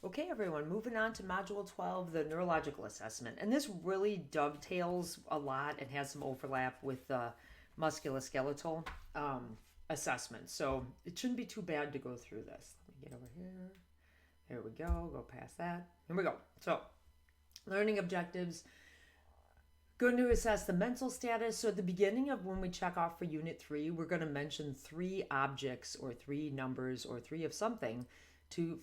Okay, everyone, moving on to Module 12, the neurological assessment. And this really dovetails a lot and has some overlap with the musculoskeletal assessment. So it shouldn't be too bad to go through this. Let me get over here. There we go past that. Here we go. So, learning objectives. Going to assess the mental status. So at the beginning of when we check off for Unit 3, we're going to mention 3 objects or 3 numbers or 3 of something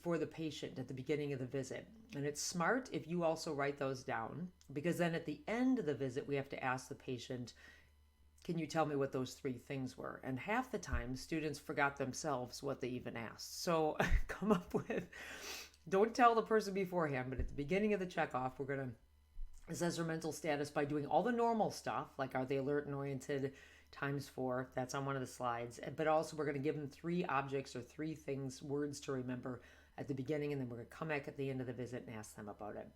for the patient at the beginning of the visit. And it's smart if you also write those down, because then at the end of the visit, we have to ask the patient, can you tell me what those 3 things were? And half the time, students forgot themselves what they even asked. So come up with, don't tell the person beforehand, but at the beginning of the checkoff, we're going to assess their mental status by doing all the normal stuff, like are they alert and oriented, ×4, that's on one of the slides. But also we're going to give them 3 objects or 3 things, words to remember at the beginning, and then we're going to come back at the end of the visit and ask them about it.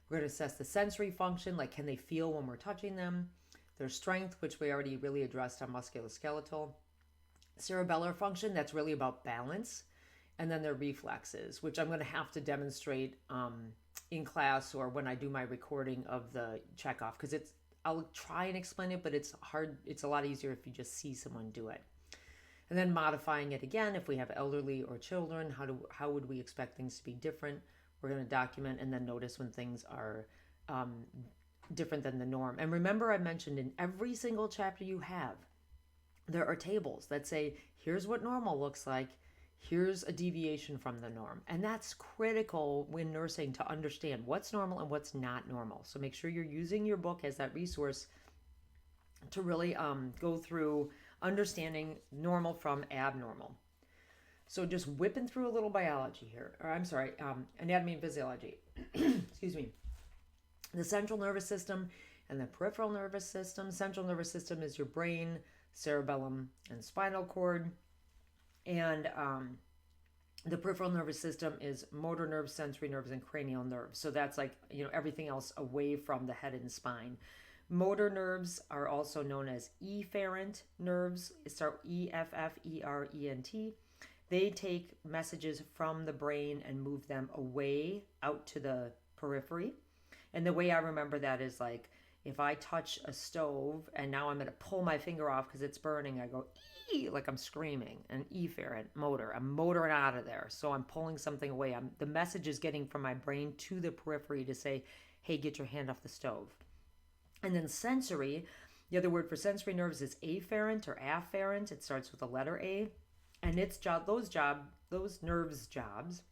We're going to assess the sensory function, like can they feel when we're touching them, their strength, which we already really addressed on musculoskeletal, cerebellar function, that's really about balance, and then their reflexes, which I'm going to have to demonstrate in class or when I do my recording of the checkoff, because I'll try and explain it, but it's hard. It's a lot easier if you just see someone do it. And then modifying it again, if we have elderly or children, how would we expect things to be different? We're going to document and then notice when things are different than the norm. And remember, I mentioned in every single chapter you have, there are tables that say, here's what normal looks like. Here's a deviation from the norm. And that's critical when nursing to understand what's normal and what's not normal. So make sure you're using your book as that resource to really go through understanding normal from abnormal. So just whipping through a little biology here, or I'm sorry, anatomy and physiology. Excuse me. The central nervous system and the peripheral nervous system. Central nervous system is your brain, cerebellum, and spinal cord. And the peripheral nervous system is motor nerves, sensory nerves, and cranial nerves. So that's like, everything else away from the head and spine. Motor nerves are also known as efferent nerves. Start Effferent. They take messages from the brain and move them away out to the periphery. And the way I remember that is like, if I touch a stove and now I'm going to pull my finger off because it's burning, I go, ee, like I'm screaming. An efferent motor. I'm motoring out of there. So I'm pulling something away. The message is getting from my brain to the periphery to say, hey, get your hand off the stove. And then sensory, the other word for sensory nerves is afferent or afferent. It starts with the letter A. And its job, those nerves' jobs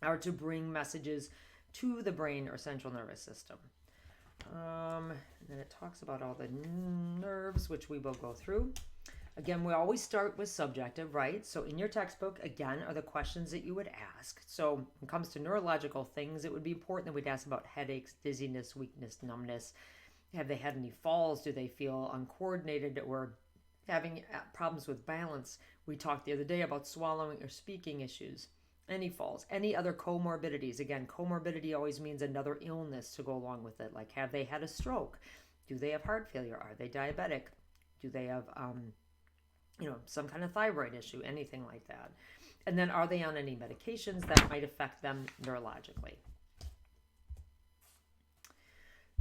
are to bring messages to the brain or central nervous system. And then it talks about all the nerves, which we will go through. Again, we always start with subjective, right? So in your textbook, again, are the questions that you would ask. So when it comes to neurological things, it would be important that we'd ask about headaches, dizziness, weakness, numbness. Have they had any falls? Do they feel uncoordinated or having problems with balance? We talked the other day about swallowing or speaking issues. Any falls, any other comorbidities. Again, comorbidity always means another illness to go along with it. Like, have they had a stroke? Do they have heart failure? Are they diabetic? Do they have, some kind of thyroid issue? Anything like that. And then, are they on any medications that might affect them neurologically?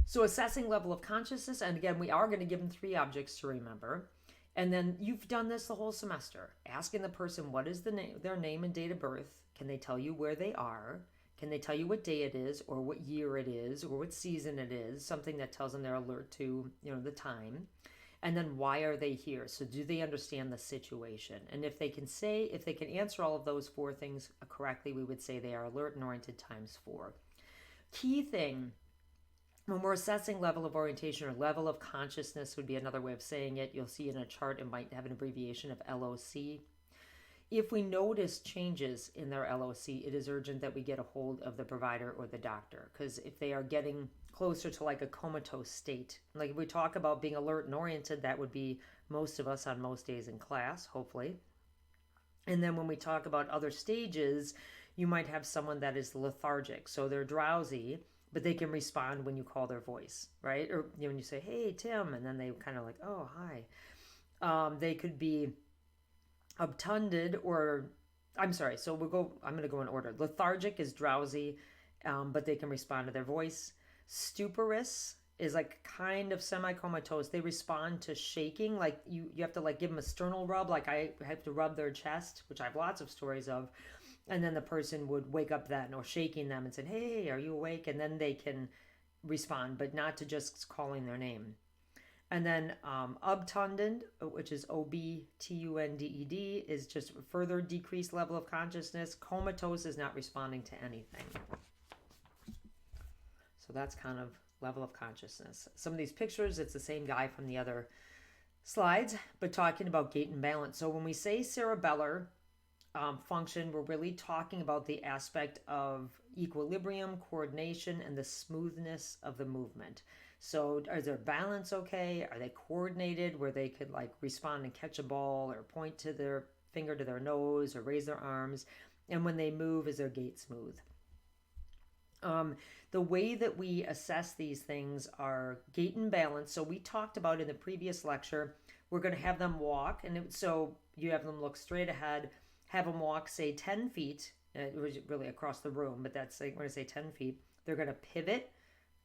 So assessing level of consciousness, and again, we are going to give them 3 objects to remember. And then you've done this the whole semester, asking the person what is their name and date of birth. Can they tell you where they are? Can they tell you what day it is or what year it is or what season it is? Something that tells them they're alert to, the time. And then why are they here? So do they understand the situation? And if they can answer all of those 4 things correctly, we would say they are alert and oriented ×4. Key thing, when we're assessing level of orientation or level of consciousness would be another way of saying it. You'll see in a chart it might have an abbreviation of LOC. If we notice changes in their LOC, it is urgent that we get a hold of the provider or the doctor, because if they are getting closer to like a comatose state, like if we talk about being alert and oriented, that would be most of us on most days in class, hopefully. And then when we talk about other stages, you might have someone that is lethargic, so they're drowsy, but they can respond when you call their voice, right? Or when you say, hey, Tim, and then they kind of like, oh, hi. They could be obtunded or I'm sorry. So I'm going to go in order. Lethargic is drowsy, but they can respond to their voice. Stuporous is like kind of semi-comatose. They respond to shaking. Like you have to like give them a sternal rub. Like I have to rub their chest, which I have lots of stories of. And then the person would wake up then, or shaking them and say, "Hey, are you awake?" And then they can respond, but not to just calling their name. And then obtunded, which is OBTUNDED, is just a further decreased level of consciousness. Comatose is not responding to anything. So that's kind of level of consciousness. Some of these pictures, it's the same guy from the other slides, but talking about gait and balance. So when we say cerebellar function, we're really talking about the aspect of equilibrium, coordination, and the smoothness of the movement. So is their balance okay? Are they coordinated where they could like respond and catch a ball, or point to their finger to their nose, or raise their arms? And when they move, is their gait smooth? The way that we assess these things are gait and balance. So we talked about in the previous lecture, we're going to have them walk. And so you have them look straight ahead, have them walk, say 10 feet. It was really across the room, but that's like, when I say 10 feet, they're going to pivot,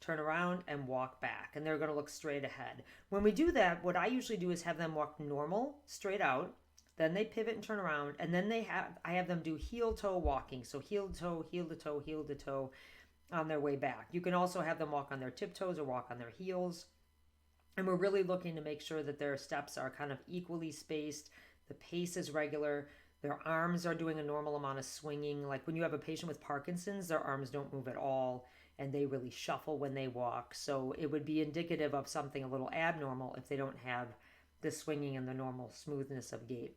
turn around, and walk back. And they're going to look straight ahead. When we do that, what I usually do is have them walk normal, straight out. Then they pivot and turn around. And then I have them do heel-toe walking. So heel-to-toe, heel-to-toe, heel-to-toe on their way back. You can also have them walk on their tiptoes or walk on their heels. And we're really looking to make sure that their steps are kind of equally spaced. The pace is regular. Their arms are doing a normal amount of swinging. Like when you have a patient with Parkinson's, their arms don't move at all, and they really shuffle when they walk. So it would be indicative of something a little abnormal if they don't have the swinging and the normal smoothness of gait.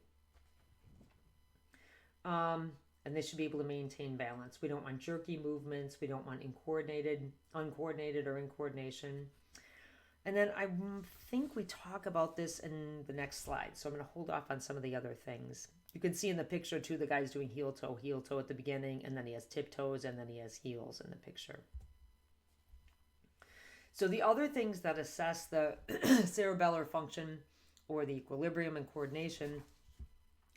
And they should be able to maintain balance. We don't want jerky movements. We don't want uncoordinated or incoordination. And then I think we talk about this in the next slide. So I'm going to hold off on some of the other things. You can see in the picture too, the guy's doing heel-toe at the beginning, and then he has tiptoes, and then he has heels in the picture. So the other things that assess the cerebellar function or the equilibrium and coordination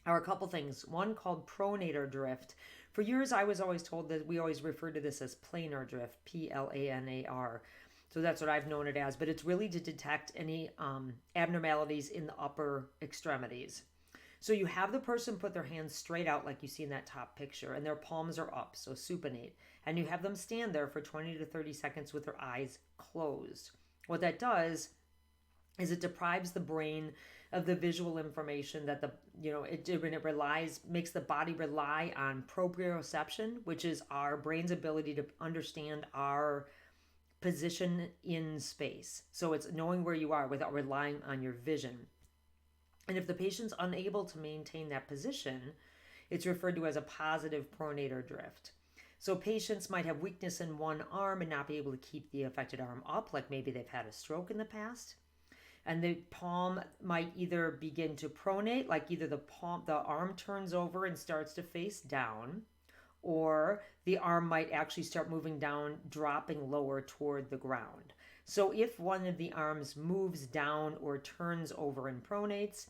are a couple things. One called pronator drift. For years, I was always told that we always refer to this as planar drift, PLANAR. So that's what I've known it as, but it's really to detect any abnormalities in the upper extremities. So you have the person put their hands straight out like you see in that top picture, and their palms are up, so supinate. And you have them stand there for 20 to 30 seconds with their eyes closed. What that does is it deprives the brain of the visual information that makes the body rely on proprioception, which is our brain's ability to understand our position in space. So it's knowing where you are without relying on your vision. And if the patient's unable to maintain that position, it's referred to as a positive pronator drift. So patients might have weakness in one arm and not be able to keep the affected arm up, like maybe they've had a stroke in the past. And the palm might either begin to pronate, like either the arm turns over and starts to face down, or the arm might actually start moving down, dropping lower toward the ground. So if one of the arms moves down or turns over and pronates,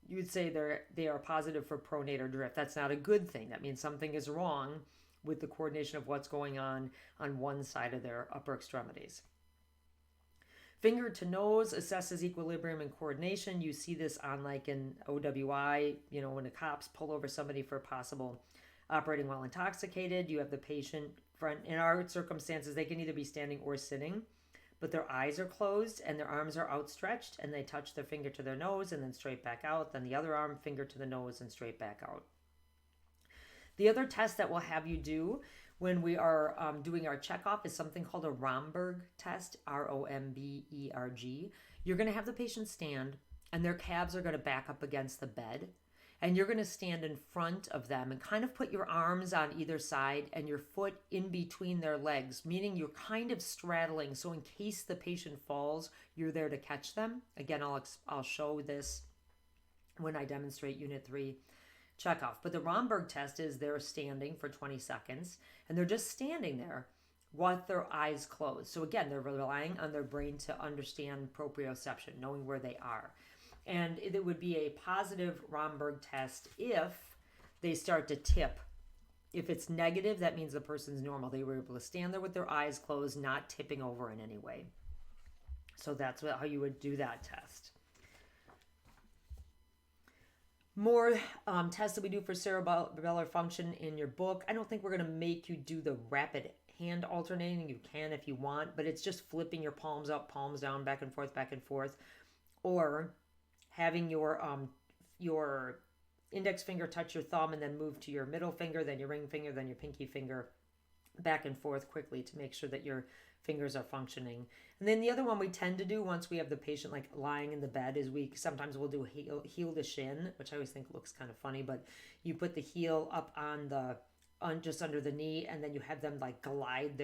you would say they are positive for pronator drift. That's not a good thing. That means something is wrong with the coordination of what's going on one side of their upper extremities. Finger to nose assesses equilibrium and coordination. You see this on like an OWI, when the cops pull over somebody for possible operating while intoxicated. You have the patient front. In our circumstances, they can either be standing or sitting, but their eyes are closed and their arms are outstretched, and they touch their finger to their nose and then straight back out. Then the other arm, finger to the nose and straight back out. The other test that we'll have you do when we are doing our checkoff is something called a Romberg test, ROMBERG. You're going to have the patient stand, and their calves are going to back up against the bed. And you're going to stand in front of them and kind of put your arms on either side and your foot in between their legs, meaning you're kind of straddling. So in case the patient falls, you're there to catch them. Again, I'll show this when I demonstrate Unit 3 checkoff. But the Romberg test is they're standing for 20 seconds, and they're just standing there with their eyes closed. So again, they're relying on their brain to understand proprioception, knowing where they are. And it would be a positive Romberg test if they start to tip. If it's negative, that means the person's normal. They were able to stand there with their eyes closed, not tipping over in any way. So that's how you would do that test. More tests that we do for cerebellar function in your book. I don't think we're going to make you do the rapid hand alternating. You can if you want, but it's just flipping your palms up, palms down, back and forth, or having your index finger touch your thumb and then move to your middle finger, then your ring finger, then your pinky finger, back and forth quickly to make sure that your fingers are functioning. And then the other one we tend to do once we have the patient like lying in the bed is sometimes we'll do heel to shin, which I always think looks kind of funny, but you put the heel up on just under the knee, and then you have them like slide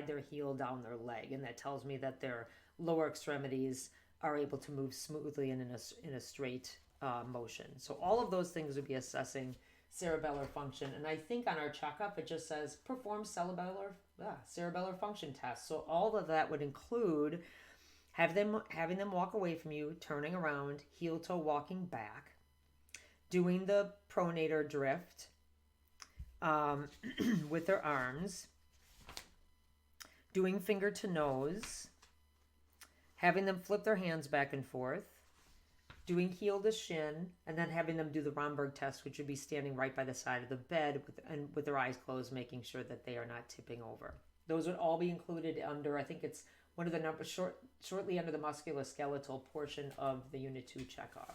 their heel down their leg, and that tells me that their lower extremities are able to move smoothly and in a straight motion. So all of those things would be assessing cerebellar function. And I think on our checkup, it just says perform cerebellar function tests. So all of that would include having them walk away from you, turning around, heel toe walking back, doing the pronator drift with their arms, doing finger to nose, having them flip their hands back and forth, doing heel to shin, and then having them do the Romberg test, which would be standing right by the side of the bed with their eyes closed, making sure that they are not tipping over. Those would all be included under, I think it's one of the numbers shortly under the musculoskeletal portion of the Unit 2 checkoff.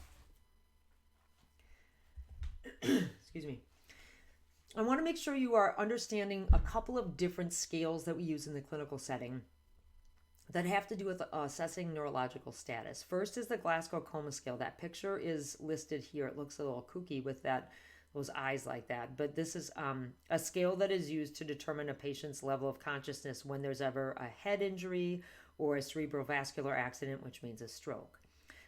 Excuse me. I want to make sure you are understanding a couple of different scales that we use in the clinical setting that have to do with assessing neurological status. First is the Glasgow Coma Scale. That picture is listed here. It looks a little kooky with those eyes like that. But this is a scale that is used to determine a patient's level of consciousness when there's ever a head injury or a cerebrovascular accident, which means a stroke.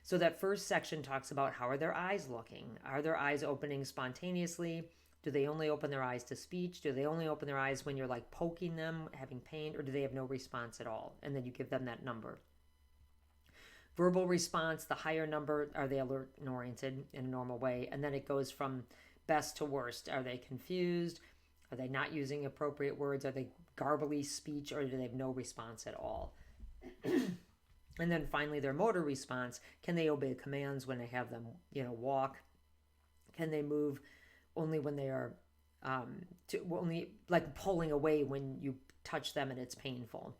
So that first section talks about how are their eyes looking? Are their eyes opening spontaneously? Do they only open their eyes to speech? Do they only open their eyes when you're like poking them, having pain, or do they have no response at all? And then you give them that number. Verbal response, the higher number, are they alert and oriented in a normal way? And then it goes from best to worst. Are they confused? Are they not using appropriate words? Are they garbly speech, or do they have no response at all? And then finally, their motor response. Can they obey commands when I have them, walk? Can they move only when they are only like pulling away when you touch them and it's painful?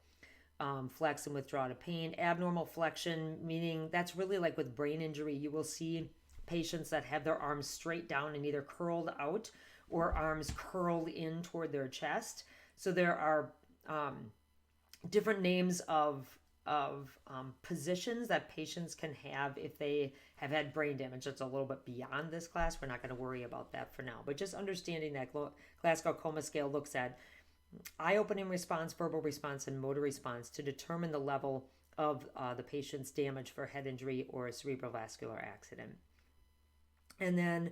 Flex and withdraw to pain. Abnormal flexion, meaning that's really like with brain injury. You will see patients that have their arms straight down and either curled out or arms curled in toward their chest. So there are different names of positions that patients can have if they have had brain damage. That's a little bit beyond this class. We're not going to worry about that for now. But just understanding that Glasgow Coma Scale looks at eye-opening response, verbal response, and motor response to determine the level of the patient's damage for head injury or a cerebrovascular accident. And then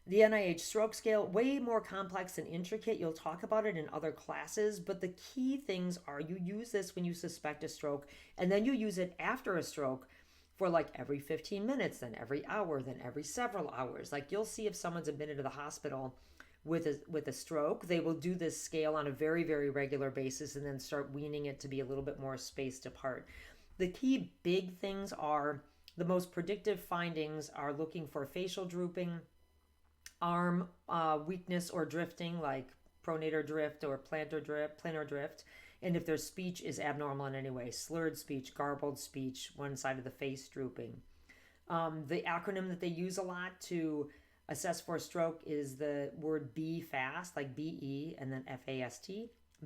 the NIH stroke scale, way more complex and intricate. You'll talk about it in other classes, but the key things are you use this when you suspect a stroke, and then you use it after a stroke for like every 15 minutes, then every hour, then every several hours. Like you'll see if someone's admitted to the hospital with a stroke, they will do this scale on a very, very regular basis and then start weaning it to be a little bit more spaced apart. The key big things are the most predictive findings are looking for facial drooping, arm weakness or drifting, like pronator drift or plantar drift, and if their speech is abnormal in any way, slurred speech, garbled speech, one side of the face drooping. The acronym that they use a lot to assess for stroke is the word B fast, like BE, and then FAST.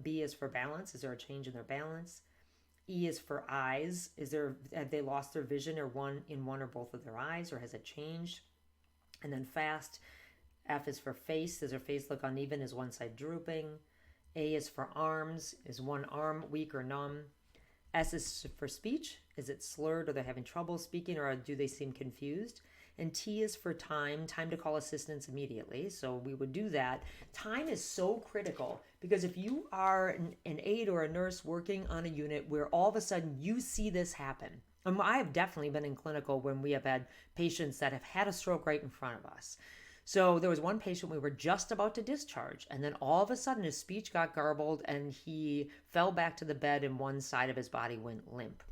B is for balance. Is there a change in their balance? E is for eyes. Have they lost their vision or one or both of their eyes, or has it changed? And then fast. F is for face. Does their face look uneven? Is one side drooping? A is for arms. Is one arm weak or numb? S is for speech. Is it slurred, or they're having trouble speaking, or do they seem confused? And T is for time to call assistance immediately. So we would do that. Time is so critical because if you are an aide or a nurse working on a unit where all of a sudden you see this happen, and I have definitely been in clinical when we have had patients that have had a stroke right in front of us. So there was one patient we were just about to discharge, and then all of a sudden his speech got garbled and he fell back to the bed and one side of his body went limp.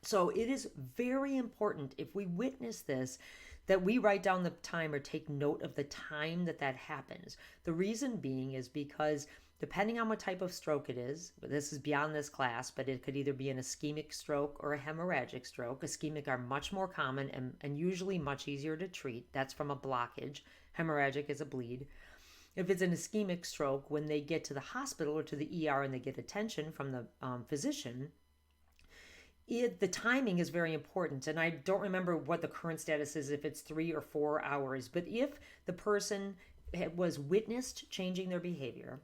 So it is very important, if we witness this, that we write down the time or take note of the time that that happens. The reason being is because depending on what type of stroke it is, this is beyond this class, but it could either be an ischemic stroke or a hemorrhagic stroke. Ischemic are much more common and usually much easier to treat. That's from a blockage. Hemorrhagic is a bleed. If it's an ischemic stroke, when they get to the hospital or to the ER and they get attention from the physician, the timing is very important. And I don't remember what the current status is, if it's 3 or 4 hours. But if the person was witnessed changing their behavior,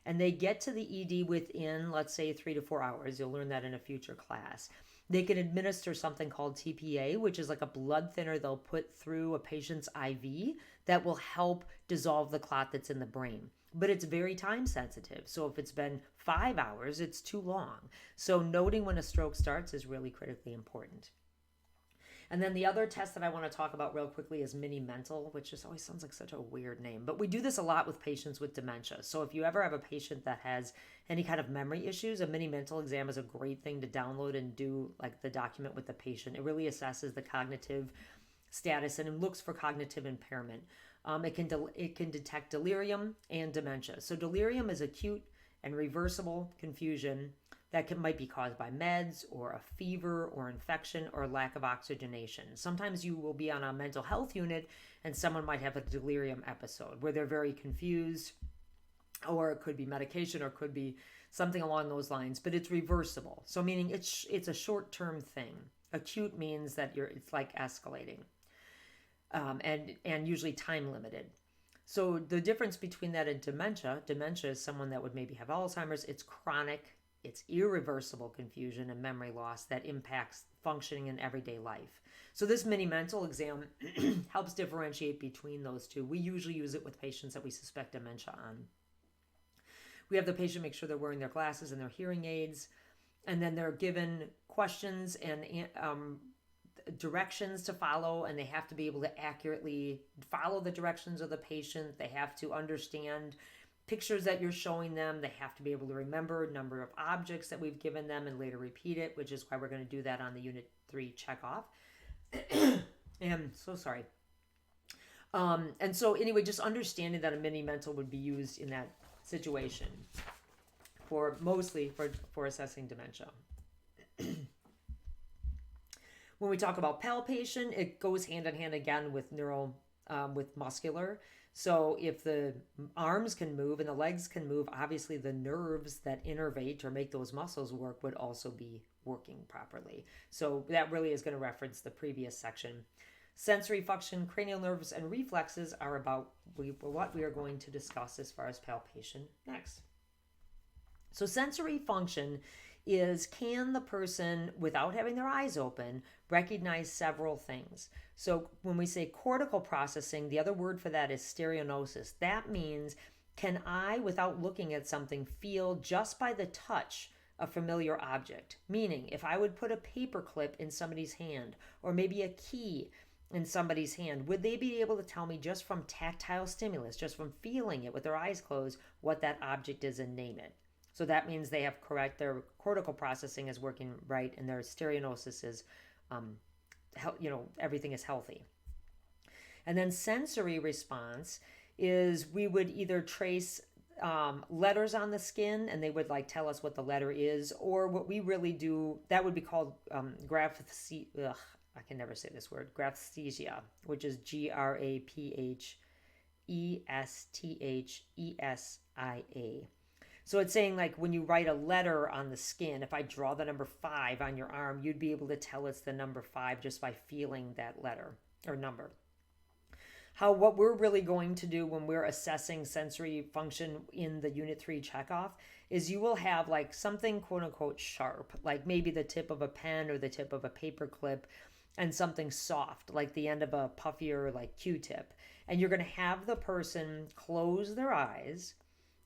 and they get to the ED within, let's say, 3 to 4 hours, you'll learn that in a future class, they can administer something called TPA, which is like a blood thinner they'll put through a patient's IV that will help dissolve the clot that's in the brain. But it's very time sensitive. So if it's been 5 hours, it's too long. So noting when a stroke starts is really critically important. And then the other test that I want to talk about real quickly is mini mental, which just always sounds like such a weird name. But we do this a lot with patients with dementia. So if you ever have a patient that has any kind of memory issues, a mini mental exam is a great thing to download and do like the document with the patient. It really assesses the cognitive status and it looks for cognitive impairment. It can detect delirium and dementia. So delirium is acute and reversible confusion that might be caused by meds or a fever or infection or lack of oxygenation. Sometimes you will be on a mental health unit and someone might have a delirium episode where they're very confused, or it could be medication or it could be something along those lines, but it's reversible. So meaning it's a short-term thing. Acute means that it's like escalating and usually time limited. So the difference between that and dementia is someone that would maybe have Alzheimer's. It's chronic. It's irreversible confusion and memory loss that impacts functioning in everyday life. So this mini mental exam helps differentiate between those two. We usually use it with patients that we suspect dementia on. We have the patient make sure they're wearing their glasses and their hearing aids, and then they're given questions and directions to follow, and they have to be able to accurately follow the directions of the patient. They have to understand pictures that you're showing them. They have to be able to remember a number of objects that we've given them and later repeat it, which is why we're going to do that on the Unit 3 checkoff. I'm so sorry. And so anyway, just understanding that a mini mental would be used in that situation mostly for assessing dementia. When we talk about palpation, it goes hand in hand again with neuro, with muscular. So if the arms can move and the legs can move, obviously the nerves that innervate or make those muscles work would also be working properly. So that really is going to reference the previous section. Sensory function, cranial nerves, and reflexes are about what we are going to discuss as far as palpation next. So sensory function is, can the person, without having their eyes open, recognize several things? So when we say cortical processing, the other word for that is stereognosis. That means, can I, without looking at something, feel just by the touch a familiar object? Meaning, if I would put a paper clip in somebody's hand, or maybe a key in somebody's hand, would they be able to tell me just from tactile stimulus, just from feeling it with their eyes closed, what that object is and name it? So that means they have their cortical processing is working right, and their stereognosis is, everything is healthy. And then sensory response is, we would either trace letters on the skin, and they would tell us what the letter is, or what we really do, that would be called graphesthesia, which is GRAPHESTHESIA. So it's saying when you write a letter on the skin, if I draw the number 5 on your arm, you'd be able to tell it's the number 5 just by feeling that letter or number. What we're really going to do when we're assessing sensory function in the Unit 3 checkoff is you will have something quote unquote sharp, like maybe the tip of a pen or the tip of a paper clip, and something soft like the end of a puffier Q-tip. And you're going to have the person close their eyes,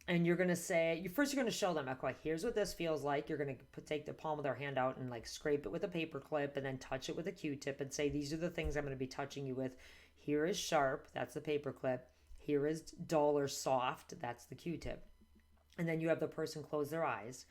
and you're going to say, first you're going to show them, here's what this feels like. You're going to take the palm of their hand out and scrape it with a paper clip and then touch it with a Q-tip and say, these are the things I'm going to be touching you with. Here is sharp, that's the paper clip. Here is dull or soft, that's the Q-tip. And then you have the person close their eyes.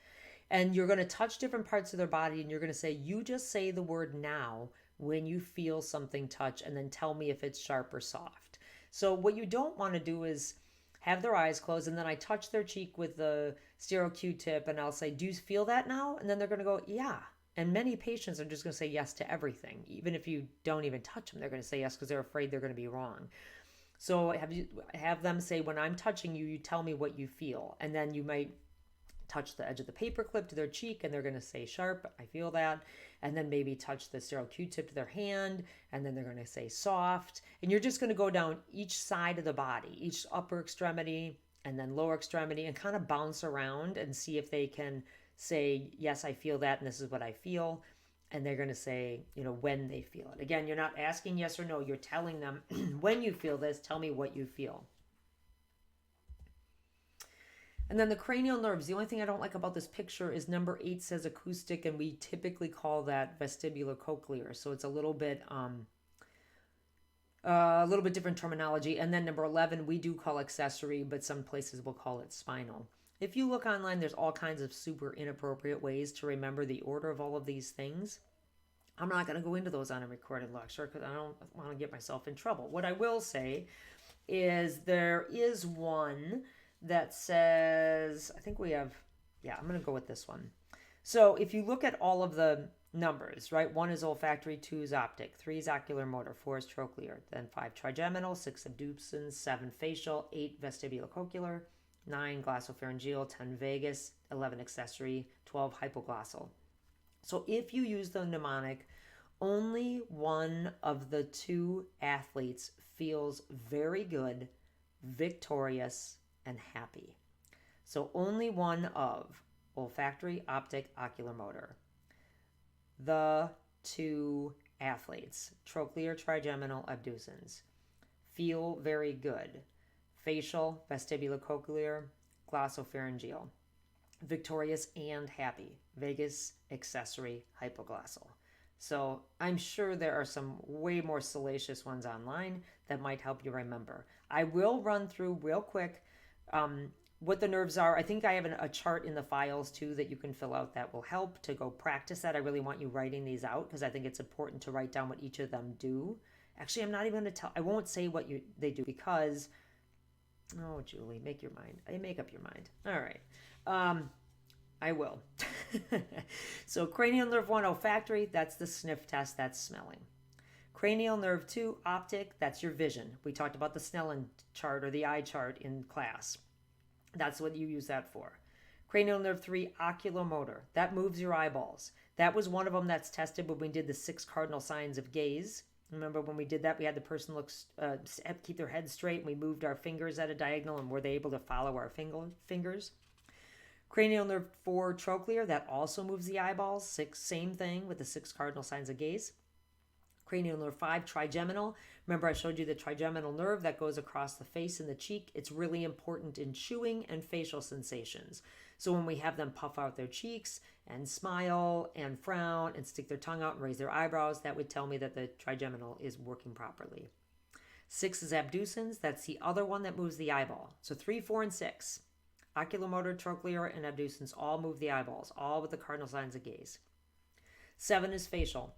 And you're going to touch different parts of their body and you're going to say, you just say the word now when you feel something touch and then tell me if it's sharp or soft. So what you don't want to do is have their eyes closed and then I touch their cheek with the sterile Q-tip and I'll say, do you feel that now? And then they're going to go, yeah. And many patients are just going to say yes to everything. Even if you don't even touch them, they're going to say yes because they're afraid they're going to be wrong. So have them say, when I'm touching you, you tell me what you feel. And then you might touch the edge of the paper clip to their cheek and they're going to say sharp, I feel that. And then maybe touch the sterile Q-tip to their hand and then they're going to say soft. And you're just going to go down each side of the body, each upper extremity and then lower extremity and kind of bounce around and see if they can say, yes, I feel that and this is what I feel. And they're going to say, when they feel it. Again, you're not asking yes or no. You're telling them, when you feel this, tell me what you feel. And then the cranial nerves. The only thing I don't like about this picture is number 8 says acoustic, and we typically call that vestibulocochlear. So it's a little bit different terminology. And then number 11, we do call accessory, but some places will call it spinal. If you look online, there's all kinds of super inappropriate ways to remember the order of all of these things. I'm not going to go into those on a recorded lecture because I don't want to get myself in trouble. What I will say is there is one that says, I'm going to go with this one. So if you look at all of the numbers, right? 1 is olfactory, 2 is optic, 3 is oculomotor, 4 is trochlear, then 5 trigeminal, 6 abducens, 7 facial, 8 vestibulocochlear, 9 glossopharyngeal, 10 vagus, 11 accessory, 12 hypoglossal. So if you use the mnemonic, only one of the 2 athletes feels very good, victorious, and happy. So only one of olfactory, optic, oculomotor. The 2 athletes, trochlear, trigeminal, abducens, feel very good. Facial, vestibulocochlear, glossopharyngeal. Victorious and happy. Vagus, accessory, hypoglossal. So I'm sure there are some way more salacious ones online that might help you remember. I will run through real quick what the nerves are. I think I have a chart in the files too that you can fill out that will help to go practice that. I really want you writing these out because I think it's important to write down what each of them do. Actually, I'm not even going to I won't say what they do because... Oh, Julie, make your mind. Make up your mind. All right. I will. So cranial nerve 1, olfactory, that's the sniff test, that's smelling. Cranial nerve 2, optic, that's your vision. We talked about the Snellen chart or the eye chart in class. That's what you use that for. Cranial nerve 3, oculomotor, that moves your eyeballs. That was one of them that's tested when we did the 6 cardinal signs of gaze. Remember when we did that, we had the person keep their head straight and we moved our fingers at a diagonal and were they able to follow our fingers? Cranial nerve 4, trochlear, that also moves the eyeballs. 6, same thing with the 6 cardinal signs of gaze. Cranial nerve 5, trigeminal. Remember I showed you the trigeminal nerve that goes across the face and the cheek. It's really important in chewing and facial sensations. So when we have them puff out their cheeks and smile and frown and stick their tongue out and raise their eyebrows, that would tell me that the trigeminal is working properly. 6 is abducens. That's the other one that moves the eyeball. So 3, 4, and 6. Oculomotor, trochlear, and abducens all move the eyeballs, all with the cardinal signs of gaze. 7 is facial.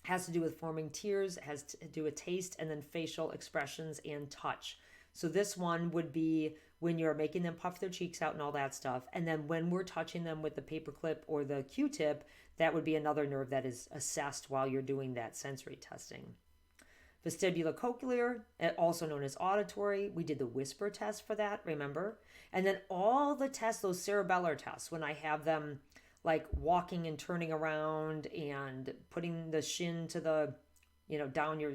Has to do with forming tears, has to do with taste, and then facial expressions and touch. So this one would be when you're making them puff their cheeks out and all that stuff. And then when we're touching them with the paperclip or the Q-tip, that would be another nerve that is assessed while you're doing that sensory testing. Vestibulocochlear, also known as auditory. We did the whisper test for that, remember? And then all the tests, those cerebellar tests, when I have them like walking and turning around and putting the shin to the, down your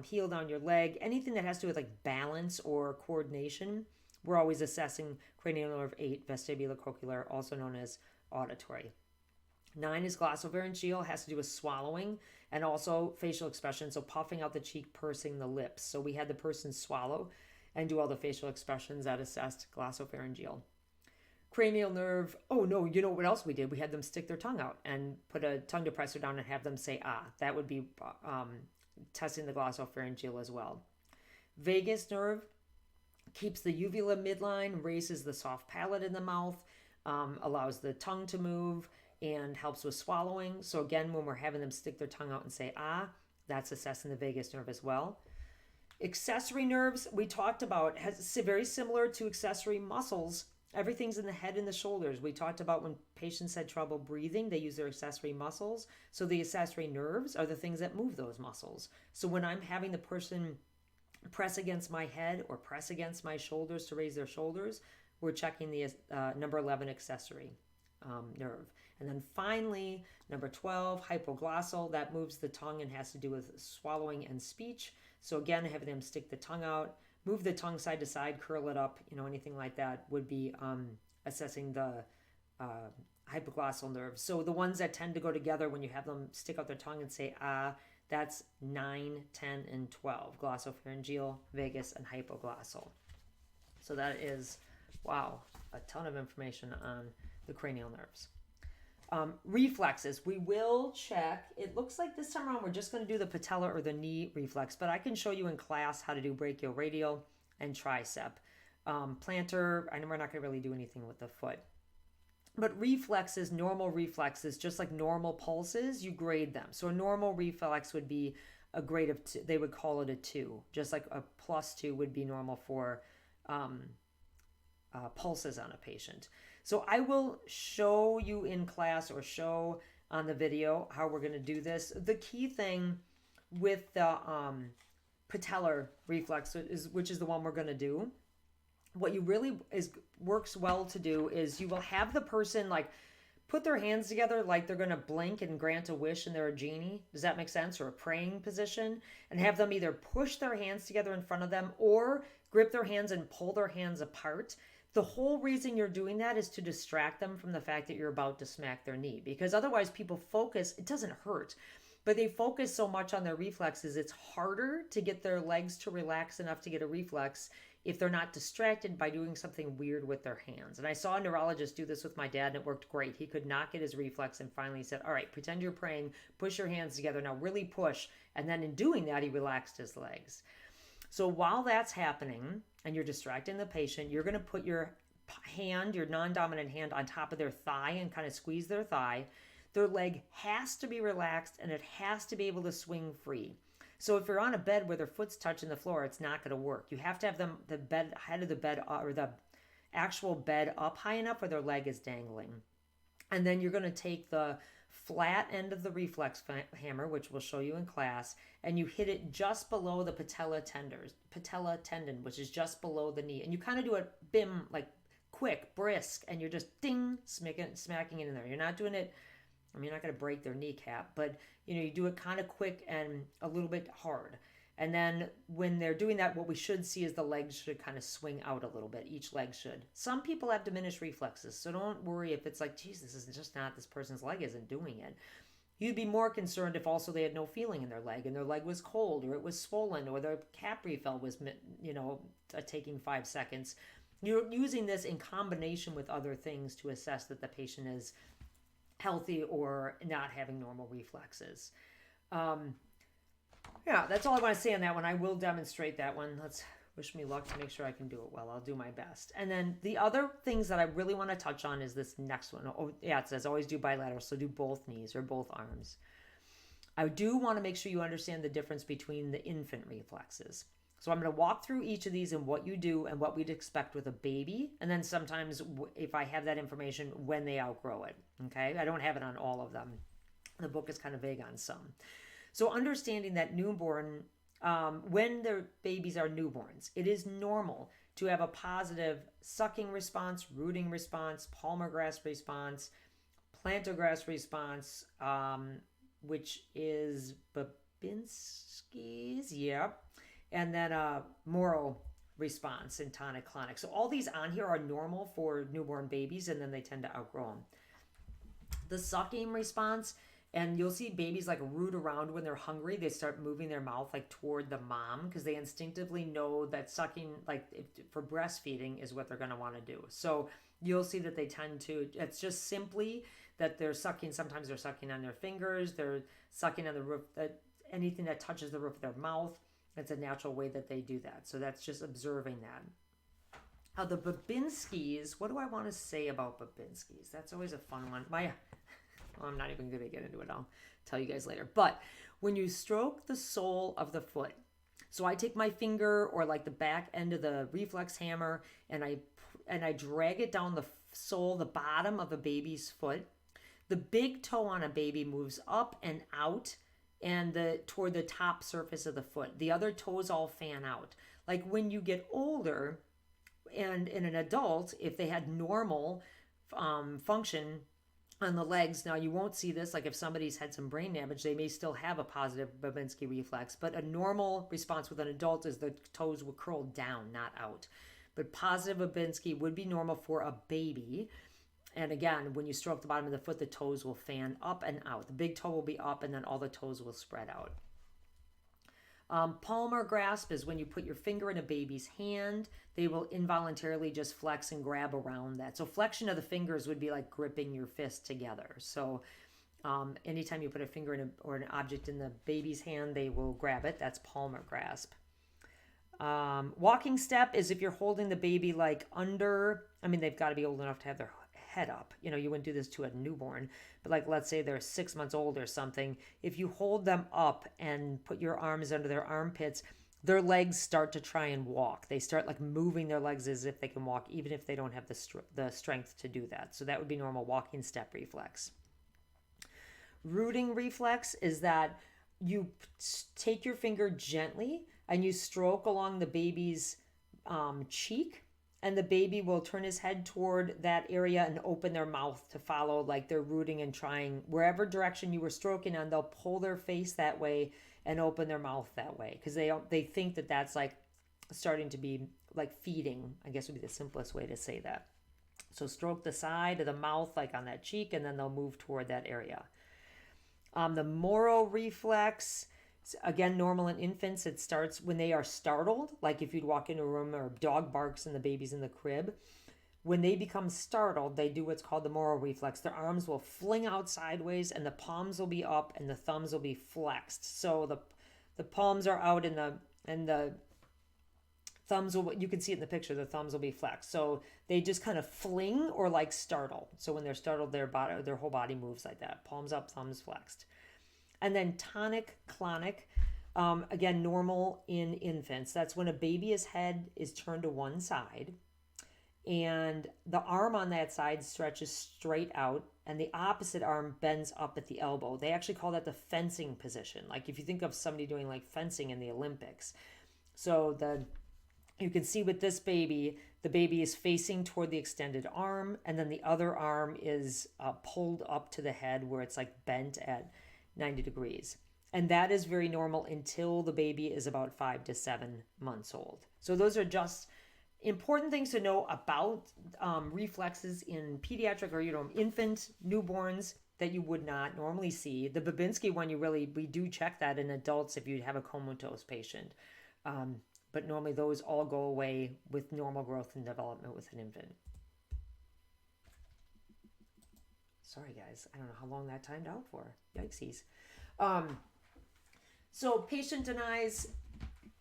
heel down your leg, anything that has to do with like balance or coordination, we're always assessing cranial nerve 8, vestibulocochlear, also known as auditory. 9 is glossopharyngeal, has to do with swallowing and also facial expression, so puffing out the cheek, pursing the lips. So we had the person swallow and do all the facial expressions that assessed glossopharyngeal. Cranial nerve, you know what else we did? We had them stick their tongue out and put a tongue depressor down and have them say ah. That would be testing the glossopharyngeal as well. Vagus nerve keeps the uvula midline, raises the soft palate in the mouth, allows the tongue to move, and helps with swallowing. So again, when we're having them stick their tongue out and say ah, that's assessing the vagus nerve as well. Accessory nerves, we talked about, has very similar to accessory muscles. Everything's in the head and the shoulders. We talked about when patients had trouble breathing, they use their accessory muscles. So the accessory nerves are the things that move those muscles. So when I'm having the person press against my head or press against my shoulders to raise their shoulders, we're checking the number 11 accessory nerve. And then finally, number 12, hypoglossal, that moves the tongue and has to do with swallowing and speech. So again, having them stick the tongue out, move the tongue side to side, curl it up, anything like that would be assessing the hypoglossal nerve. So the ones that tend to go together when you have them stick out their tongue and say ah, that's 9, 10, and 12, glossopharyngeal, vagus, and hypoglossal. So that is, wow, a ton of information on the cranial nerves. Reflexes, we will check. It looks like this time around we're just going to do the patella or the knee reflex, but I can show you in class how to do brachioradial and tricep. Plantar, I know we're not going to really do anything with the foot. But reflexes, normal reflexes, just like normal pulses, you grade them. So a normal reflex would be a grade of 2. They would call it a 2, just like a +2 would be normal for pulses on a patient. So I will show you in class or show on the video how we're going to do this. The key thing with the patellar reflex, which is the one we're going to do, what you really works well to do is you will have the person like put their hands together like they're going to blink and grant a wish and they're a genie. Does that make sense? Or a praying position, and have them either push their hands together in front of them or grip their hands and pull their hands apart. The whole reason you're doing that is to distract them from the fact that you're about to smack their knee, because otherwise people focus, it doesn't hurt, but they focus so much on their reflexes, it's harder to get their legs to relax enough to get a reflex if they're not distracted by doing something weird with their hands. And I saw a neurologist do this with my dad and it worked great. He could not get his reflex and finally said, all right, pretend you're praying, push your hands together, now really push. And then in doing that, he relaxed his legs. So while that's happening and you're distracting the patient, you're going to put your hand, your non-dominant hand, on top of their thigh and kind of squeeze their thigh. Their leg has to be relaxed and it has to be able to swing free. So if you're on a bed where their foot's touching the floor, it's not going to work. You have to have them head of the bed or the actual bed up high enough where their leg is dangling. And then you're going to take the flat end of the reflex hammer, which we'll show you in class, and you hit it just below the patella tendon, which is just below the knee. And you kind of do a bim, like quick, brisk, and you're just ding, smacking it in there. You're not doing it, you're not going to break their kneecap, but you do it kind of quick and a little bit hard. And then when they're doing that, what we should see is the legs should kind of swing out a little bit. Each leg should. Some people have diminished reflexes, so don't worry if it's like, geez, this is just not, this person's leg isn't doing it. You'd be more concerned if also they had no feeling in their leg and their leg was cold or it was swollen or their cap refill was, taking 5 seconds. You're using this in combination with other things to assess that the patient is healthy or not having normal reflexes. That's all I want to say on that one. I will demonstrate that one. Let's wish me luck to make sure I can do it well. I'll do my best. And then the other things that I really want to touch on is this next one. Oh, yeah, it says always do bilateral, so do both knees or both arms. I do want to make sure you understand the difference between the infant reflexes. So I'm going to walk through each of these and what you do and what we'd expect with a baby. And then sometimes if I have that information, when they outgrow it. Okay. I don't have it on all of them. The book is kind of vague on some. So understanding that newborn, when their babies are newborns, it is normal to have a positive sucking response, rooting response, palmar grasp response, plantar grasp response, which is Babinski's. Yep. And then a Neuro response in tonic-clonic. So all these on here are normal for newborn babies, and then they tend to outgrow them. The sucking response, and you'll see babies like root around when they're hungry. They start moving their mouth like toward the mom because they instinctively know that sucking, for breastfeeding, is what they're going to want to do. So you'll see that they tend to, it's just simply that they're sucking. Sometimes they're sucking on their fingers. They're sucking on the roof. anything that touches the roof of their mouth. It's a natural way that they do that. So that's just observing that. The Babinskis, what do I want to say about Babinskis? That's always a fun one. I'm not even going to get into it. I'll tell you guys later. But when you stroke the sole of the foot, so I take my finger or like the back end of the reflex hammer and I drag it down the sole, the bottom of a baby's foot. The big toe on a baby moves up and out and toward the top surface of the foot. The other toes all fan out. Like when you get older and in an adult, if they had normal function on the legs, now you won't see this, like if somebody's had some brain damage, they may still have a positive Babinski reflex, but a normal response with an adult is the toes would curl down, not out. But positive Babinski would be normal for a baby. And again, when you stroke the bottom of the foot, the toes will fan up and out. The big toe will be up and then all the toes will spread out. Palmar grasp is when you put your finger in a baby's hand, they will involuntarily just flex and grab around that. So flexion of the fingers would be like gripping your fist together. So anytime you put a finger in or an object in the baby's hand, they will grab it. That's palmar grasp. Walking step is if you're holding the baby like under, they've got to be old enough to have their head up. You wouldn't do this to a newborn, but like let's say they're 6 months old or something. If you hold them up and put your arms under their armpits, their legs start to try and walk. They start like moving their legs as if they can walk, even if they don't have the strength to do that. So that would be normal walking step reflex. Rooting reflex is that you take your finger gently and you stroke along the baby's cheek, and the baby will turn his head toward that area and open their mouth to follow, like they're rooting and trying. Wherever direction you were stroking on, they'll pull their face that way and open their mouth that way because they think that that's like starting to be like feeding, I guess would be the simplest way to say that. So stroke the side of the mouth like on that cheek, and then they'll move toward that area. The Neuro reflex, again, normal in infants, it starts when they are startled. Like if you'd walk into a room or a dog barks and the baby's in the crib. When they become startled, they do what's called the Neuro reflex. Their arms will fling out sideways and the palms will be up and the thumbs will be flexed. So the palms are out and the thumbs will, you can see it in the picture, the thumbs will be flexed. So they just kind of fling or like startle. So when they're startled, their whole body moves like that. Palms up, thumbs flexed. And then tonic clonic, again, normal in infants. That's when a baby's head is turned to one side and the arm on that side stretches straight out and the opposite arm bends up at the elbow. They actually call that the fencing position. Like if you think of somebody doing like fencing in the Olympics. So you can see with this baby, the baby is facing toward the extended arm and then the other arm is pulled up to the head where it's like bent at 90 degrees. And that is very normal until the baby is about 5 to 7 months old. So those are just important things to know about reflexes in pediatric or infant newborns that you would not normally see. The Babinski one, we do check that in adults if you have a comatose patient. But normally those all go away with normal growth and development with an infant. Sorry, guys. I don't know how long that timed out for. Yikesies. So patient denies.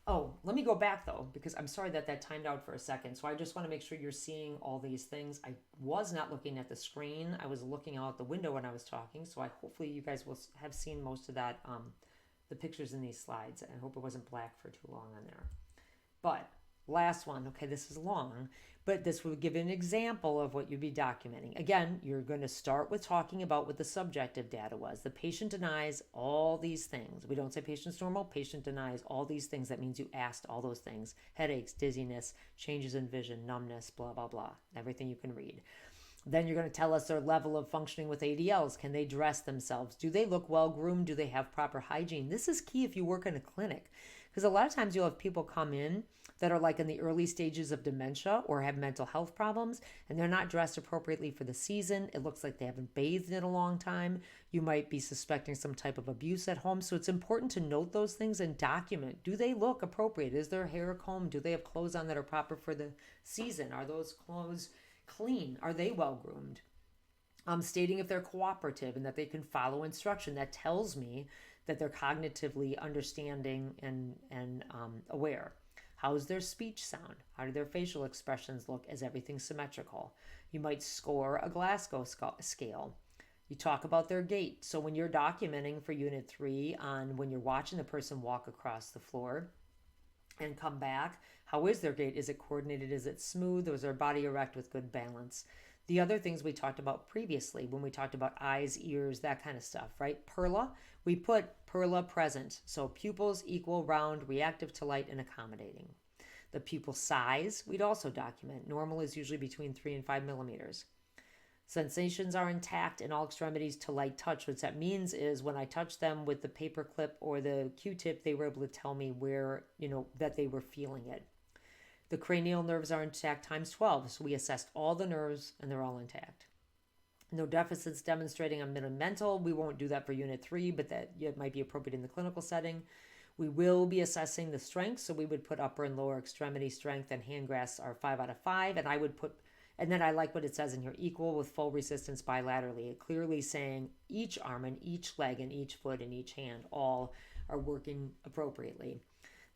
Oh, let me go back, though, because I'm sorry that timed out for a second. So I just want to make sure you're seeing all these things. I was not looking at the screen. I was looking out the window when I was talking. So hopefully you guys will have seen most of that, the pictures in these slides. I hope it wasn't black for too long on there. But last one. Okay, this is long, but this will give an example of what you'd be documenting. Again, you're going to start with talking about what the subjective data was. The patient denies all these things. We don't say patient's normal. Patient denies all these things. That means you asked all those things. Headaches, dizziness, changes in vision, numbness, blah, blah, blah. Everything you can read. Then you're going to tell us their level of functioning with ADLs. Can they dress themselves? Do they look well groomed? Do they have proper hygiene? This is key if you work in a clinic. Because a lot of times you'll have people come in that are like in the early stages of dementia or have mental health problems, and they're not dressed appropriately for the season. It looks like they haven't bathed in a long time. You might be suspecting some type of abuse at home. So it's important to note those things and document. Do they look appropriate? Is their hair combed? Do they have clothes on that are proper for the season? Are those clothes clean? Are they well groomed? Stating if they're cooperative and that they can follow instruction. That tells me that they're cognitively understanding and aware. How's their speech sound? How do their facial expressions look? Is everything symmetrical? You might score a Glasgow scale. You talk about their gait. So when you're documenting for Unit 3 on when you're watching the person walk across the floor and come back, how is their gait? Is it coordinated? Is it smooth? Or is their body erect with good balance? The other things we talked about previously when we talked about eyes, ears, that kind of stuff, right? Perla, we put Perla present. So pupils equal, round, reactive to light, and accommodating. The pupil size, we'd also document. Normal is usually between 3 and 5 millimeters. Sensations are intact in all extremities to light touch. What that means is when I touch them with the paper clip or the Q-tip, they were able to tell me where, that they were feeling it. The cranial nerves are intact times 12. So we assessed all the nerves and they're all intact. No deficits demonstrating a mental. We won't do that for Unit 3, but that it might be appropriate in the clinical setting. We will be assessing the strength. So we would put upper and lower extremity strength, and hand grasps are 5 out of 5. And I would put, and then I like what it says in here, equal with full resistance bilaterally. It clearly saying each arm and each leg and each foot and each hand all are working appropriately.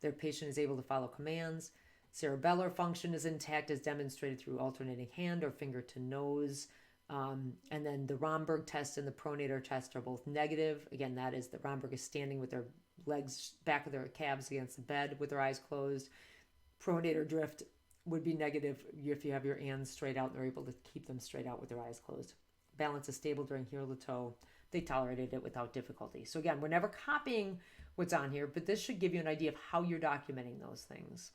The patient is able to follow commands. Cerebellar function is intact as demonstrated through alternating hand or finger to nose. And then the Romberg test and the pronator test are both negative. Again, that is the Romberg is standing with their legs, back of their calves against the bed with their eyes closed. Pronator drift would be negative if you have your hands straight out and they're able to keep them straight out with their eyes closed. Balance is stable during heel to toe. They tolerated it without difficulty. So again, we're never copying what's on here, but this should give you an idea of how you're documenting those things.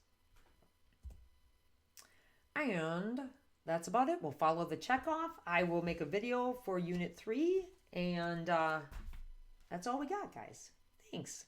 And that's about it. We'll follow the checkoff. I will make a video for Unit 3, and that's all we got, guys. Thanks.